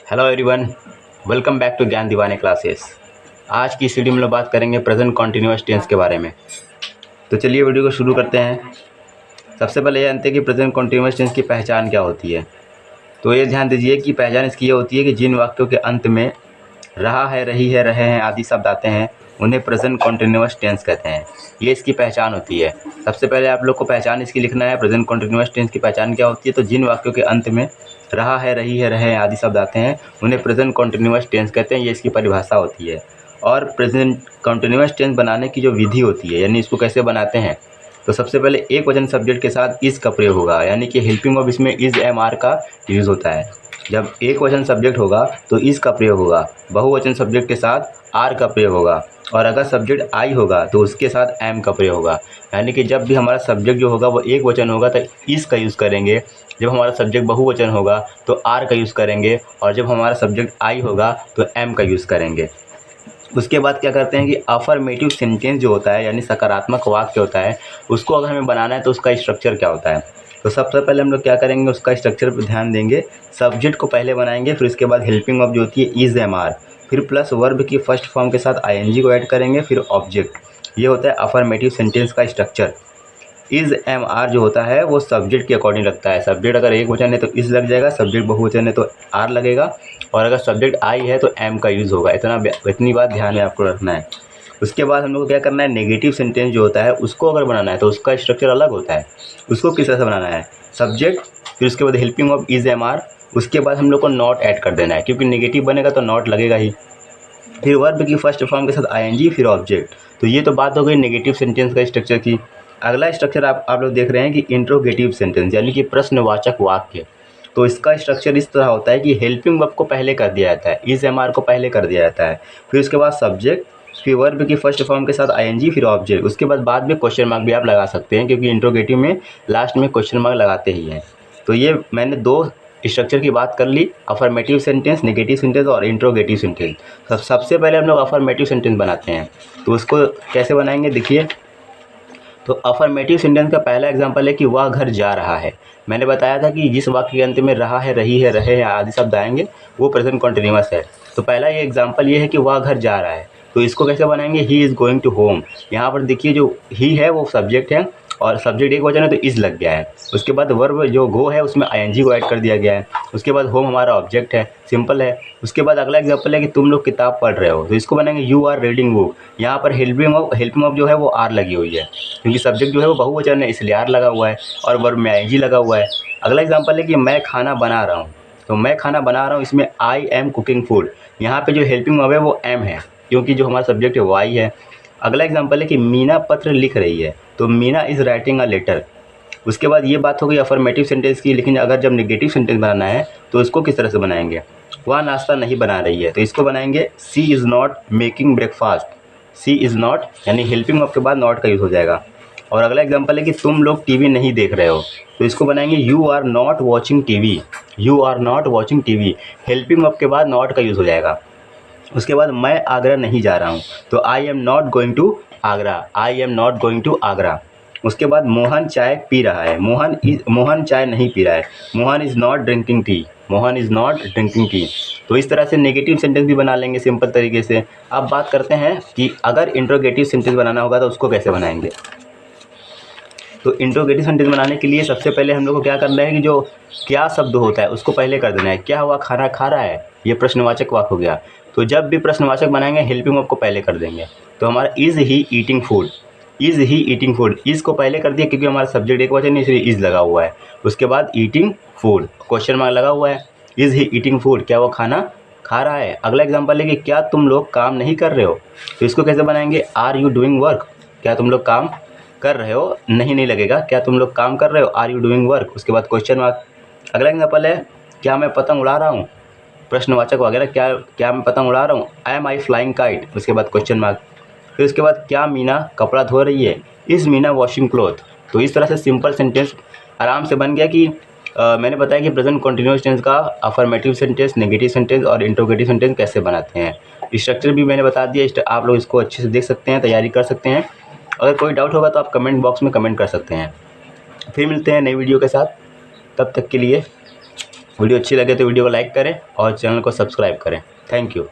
Hello everyone, welcome back to Gyan Deewane classes. आज की इस वीडियो में हम लोग बात करेंगे प्रेजेंट कॉन्टिन्यूअस टेंस के बारे में। तो चलिए वीडियो को शुरू करते हैं। सबसे पहले ये जानते हैं कि प्रेजेंट कॉन्टिन्यूअस टेंस की पहचान क्या होती है। तो ये ध्यान दीजिए कि पहचान इसकी ये होती है कि जिन वाक्यों के अंत में रहा है, रही है, रहे हैं आदि शब्द आते हैं उन्हें प्रेजेंट कॉन्टिन्यूअस टेंस कहते हैं। ये इसकी पहचान होती है। सबसे पहले आप लोग को पहचान इसकी लिखना है। प्रेजेंट कॉन्टिन्यूअस टेंस की पहचान क्या होती है? तो जिन वाक्यों के अंत में रहा है, रही है, रहे हैं आदि शब्द आते हैं उन्हें प्रेजेंट कॉन्टिन्यूअस टेंस कहते हैं। ये इसकी परिभाषा होती है। और प्रेजेंट कॉन्टिन्यूअस टेंस बनाने की जो विधि होती है, यानी इसको कैसे बनाते हैं, तो सबसे पहले एक वचन सब्जेक्ट के साथ इज का प्रयोग होगा, यानी कि हेल्पिंग ऑफ इसमें इज एम आर का यूज़ होता है। जब एक वचन सब्जेक्ट होगा तो इज का प्रयोग होगा, बहुवचन सब्जेक्ट के साथ आर का प्रयोग होगा, और अगर सब्जेक्ट आई होगा तो उसके साथ एम का प्रयोग होगा। यानी कि जब भी हमारा सब्जेक्ट जो होगा वो एक वचन होगा तो इज का यूज़ करेंगे, जब हमारा सब्जेक्ट बहुवचन होगा तो आर का यूज़ करेंगे, और जब हमारा सब्जेक्ट आई होगा तो एम का यूज़ करेंगे। उसके बाद क्या करते हैं कि अफर्मेटिव सेंटेंस जो होता है, यानी सकारात्मक वाक्य होता है, उसको अगर हमें बनाना है तो उसका स्ट्रक्चर क्या होता है। तो सबसे पहले हम लोग क्या करेंगे, उसका स्ट्रक्चर पर ध्यान देंगे। सब्जेक्ट को पहले बनाएंगे, फिर उसके बाद हेल्पिंग ऑफ जो होती है इज एम आर, फिर प्लस वर्ब की फर्स्ट फॉर्म के साथ आईएनजी को ऐड करेंगे, फिर ऑब्जेक्ट। ये होता है अफर्मेटिव सेंटेंस का स्ट्रक्चर। इज एम आर जो होता है वो सब्जेक्ट के अकॉर्डिंग लगता है। सब्जेक्ट अगर एक वचन है तो इज लग जाएगा, सब्जेक्ट बहुवचन है तो आर लगेगा, और अगर सब्जेक्ट आई है तो एम का यूज़ होगा। इतनी बात ध्यान में आपको रखना है। उसके बाद हम लोग को क्या करना है, नेगेटिव सेंटेंस जो होता है उसको अगर बनाना है तो उसका स्ट्रक्चर अलग होता है। उसको किस तरह से बनाना है, सब्जेक्ट, फिर उसके बाद helping of is am are, उसके बाद हम लोग को नॉट ऐड कर देना है, क्योंकि नेगेटिव बनेगा तो नॉट लगेगा ही, फिर वर्ब की फर्स्ट फॉर्म के साथ आईएनजी, फिर ऑब्जेक्ट। तो ये तो बात हो गई नेगेटिव सेंटेंस का स्ट्रक्चर की। अगला स्ट्रक्चर आप लोग देख रहे हैं कि इंट्रोगेटिव सेंटेंस, यानी कि प्रश्नवाचक वाक्य। तो इसका स्ट्रक्चर इस तरह होता है कि हेल्पिंग वर्ब को पहले कर दिया जाता है, इज एम आर को पहले कर दिया जाता है, फिर उसके बाद सब्जेक्ट, फिर वर्ब की फर्स्ट फॉर्म के साथ आईएनजी, फिर ऑब्जेक्ट। उसके बाद में क्वेश्चन मार्क भी आप लगा सकते हैं, क्योंकि इंट्रोगेटिव में लास्ट में क्वेश्चन मार्क लगाते ही हैं। तो ये मैंने दो स्ट्रक्चर की बात कर ली, अफर्मेटिव सेंटेंस, नेगेटिव सेंटेंस और इंट्रोगेटिव सेंटेंस। सबसे पहले हम लोग अफर्मेटिव सेंटेंस बनाते हैं। तो उसको कैसे बनाएंगे देखिए। तो अफर्मेटिव सेंटेंस का पहला एग्जांपल है कि वह घर जा रहा है। मैंने बताया था कि जिस वाक्य के अंत में रहा है, रही है, रहे हैं आदि शब्द आएंगे वो प्रेजेंट कॉन्टिन्यूअस है। तो पहला ये एग्जांपल ये है कि वह घर जा रहा है। तो इसको कैसे बनाएंगे, he is going to home. यहाँ पर देखिए जो ही है वो सब्जेक्ट है, और सब्जेक्ट एक वचन है तो इज लग गया है। उसके बाद वर्ब जो गो है उसमें आईएनजी को ऐड कर दिया गया है। उसके बाद होम हमारा ऑब्जेक्ट है, सिंपल है। उसके बाद अगला एग्जांपल है कि तुम लोग किताब पढ़ रहे हो, तो इसको बनाएंगे यू आर रीडिंग बुक। यहाँ पर हेल्पिंग ऑफ जो है वो आर लगी हुई है, क्योंकि सब्जेक्ट जो है वो बहुवचन है इसलिए आर लगा हुआ है, और वर्ब में आईएनजी लगा हुआ है। अगला एग्जांपल है कि मैं खाना बना रहा हूँ। तो मैं खाना बना रहा हूँ, इसमें आई एम कुकिंग फूड। यहाँ पे जो हेल्पिंग ऑफ है वो एम है, क्योंकि जो हमारा सब्जेक्ट है वो आई है। अगला एग्जांपल है कि मीना पत्र लिख रही है। तो Meena is writing a letter. उसके बाद ये बात हो गई अफर्मेटिव सेंटेंस की। लेकिन अगर जब नेगेटिव सेंटेंस बनाना है तो इसको किस तरह से बनाएंगे, वह नाश्ता नहीं बना रही है, तो इसको बनाएंगे she is not making breakfast. She is not, यानी हेल्पिंग ऑफ के बाद नॉट का यूज़ हो जाएगा। और अगला एग्जांपल है कि तुम लोग टीवी नहीं देख रहे हो, तो इसको बनाएंगे you are not watching TV. You are not watching TV, helping of के बाद नॉट का यूज़ हो जाएगा। उसके बाद मैं आगरा नहीं जा रहा हूँ, तो I am not going to Agra. I am not going to Agra. उसके बाद मोहन चाय पी रहा है। मोहन चाय नहीं पी रहा है। Mohan is not drinking tea. Mohan is not drinking tea. तो इस तरह से नेगेटिव सेंटेंस भी बना लेंगे सिंपल तरीके से। अब बात करते हैं कि अगर इंट्रोगेटिव सेंटेंस बनाना होगा तो उसको कैसे बनाएंगे। तो इंट्रोगेटिव सेंटेंस बनाने के लिए सबसे पहले हम लोग को क्या करना है कि जो क्या शब्द होता है उसको पहले कर देना है। क्या हुआ, खाना खा रहा है, ये प्रश्नवाचक वाक्य हो गया। तो जब भी प्रश्नवाचक बनाएंगे हेल्पिंग ऑफ को पहले कर देंगे। तो हमारा is he eating food. Is he eating food, is को पहले कर दिया क्योंकि हमारा सब्जेक्ट एक वचन है इसलिए इज़ लगा हुआ है। उसके बाद ईटिंग फूड, क्वेश्चन मार्क लगा हुआ है। इज़ ही ईटिंग फूड, क्या वो खाना खा रहा है। अगला एग्जाम्पल है कि क्या तुम लोग काम नहीं कर रहे हो, तो इसको कैसे बनाएंगे, आर यू डूइंग वर्क। क्या तुम लोग काम कर रहे हो, नहीं लगेगा, क्या तुम लोग काम कर रहे हो, आर यू डूइंग वर्क। उसके बाद क्वेश्चन मार्क। अगला एग्जाम्पल है क्या मैं पतंग उड़ा रहा हूँ, प्रश्नवाचक वगैरह, क्या मैं पतंग उड़ा रहा हूँ, एम आई फ्लाइंग काइट। उसके बाद क्वेश्चन मार्क। फिर उसके बाद क्या मीना कपड़ा धो रही है, इज़ मीना वॉशिंग क्लॉथ। तो इस तरह से सिंपल सेंटेंस आराम से बन गया कि मैंने बताया कि प्रेजेंट कंटिन्यूअस टेंस का अफर्मेटिव सेंटेंस, नेगेटिव सेंटेंस और इंट्रोगेटिव सेंटेंस कैसे बनाते हैं। स्ट्रक्चर भी मैंने बता दिया, आप लोग इसको अच्छे से देख सकते हैं, तैयारी कर सकते हैं। अगर कोई डाउट होगा तो आप कमेंट बॉक्स में कमेंट कर सकते हैं। फिर मिलते हैं नई वीडियो के साथ, तब तक के लिए वीडियो अच्छी लगे तो वीडियो को लाइक करें और चैनल को सब्सक्राइब करें। Thank you.